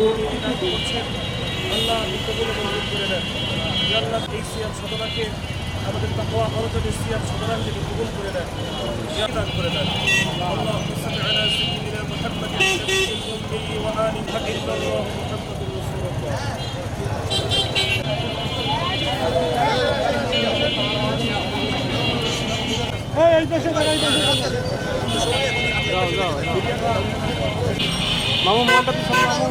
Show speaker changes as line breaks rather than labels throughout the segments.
করছেন আল্লাহ কবুল মঞ্জুর করে নেন। আল্লাহ এই সিয়াম সাধনাকে আমাদের তাকওয়া অর্জনে সিয়াম সাধনা থেকে কবুল করে নেন, দান করে নেন। আল্লাহুম্মা সাল্লি আলা সাইয়্যিদিনা মুহাম্মাদিন নাবিয়্যিল উম্মি ওয়া আলিহি ইল্লাল্লাহু মুহাম্মাদুর রাসূলুল্লাহ। এই দেশে দাঁড়াই যাও যাও মামু মোবাইলটা পিছনে মামু।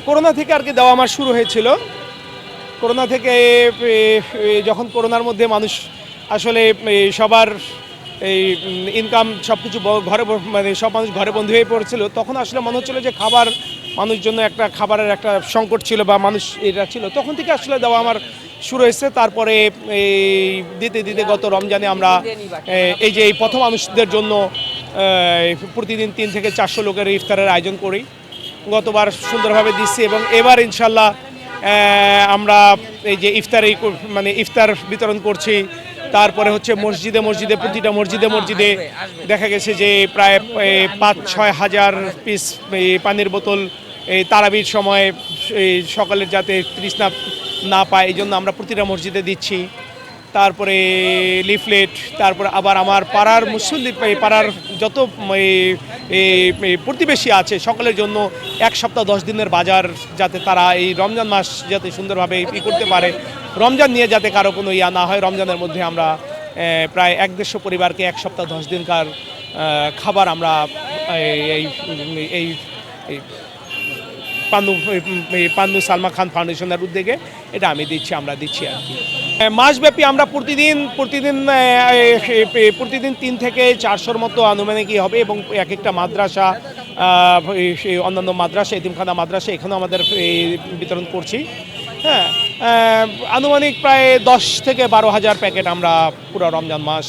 করোনা থেকে আর কি দেওয়া আমার শুরু হয়েছিল। করোনা থেকে যখন করোনার মধ্যে মানুষ আসলে সবার এই ইনকাম সব কিছু ঘরে মানে সব মানুষ ঘরে বন্ধ হয়ে পড়েছিল, তখন আসলে মনে হচ্ছিল যে মানুষ জন্য একটা খাবারের একটা সংকট ছিল বা মানুষ এটা ছিল, তখন থেকে আসলে দেওয়া আমার শুরু হয়েছে। তারপরে এই দিতে দিতে গত রমজানে আমরা এই যে এই পথ মানুষদের জন্য প্রতিদিন 3 থেকে 400 লোকের ইফতারের আয়োজন করি। গতবার সুন্দরভাবে দিচ্ছি এবং এবার ইনশাল্লাহ আমরা এই যে ইফতার বিতরণ করছি। তারপরে হচ্ছে মসজিদে প্রতিটা মসজিদে দেখা গেছে যে প্রায় 5-6 হাজার পিস পানির বোতল এই তারাবির সময় সকালের যাতে তৃষ্ণা না পায় এই জন্য আমরা প্রতিটা মসজিদে দিচ্ছি। তারপরে লিফলেট, তারপরে আবার আমার পাড়ার মুসল্লি পাড়ার যত প্রতিবেশী আছে সকলের জন্য 1 সপ্তাহ 10 দিনের বাজার, যাতে তারা এই রমজান মাস যাতে সুন্দরভাবে করতে পারে, রমজান নিয়ে যাতে কারো কোনো না হয়। রমজানের মধ্যে আমরা প্রায় 150 পরিবারকে 1 সপ্তাহ 10 দিনকার খাবার আমরা এই পান্নু সালমা খান ফাউন্ডেশনের উদ্যোগে এটা আমরা দিচ্ছি আর কি। মাসব্যাপী আমরা প্রতিদিন 3 থেকে 400-র মতো আনুমানিক হবে এবং এক একটা মাদ্রাসা, অন্যান্য মাদ্রাসা, এতিমখানা মাদ্রাসা এখানেও আমাদের বিতরণ করছি। হ্যাঁ, আনুমানিক প্রায় 10 থেকে 12 হাজার প্যাকেট আমরা পুরো রমজান মাস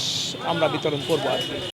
আমরা বিতরণ করবো আর কি।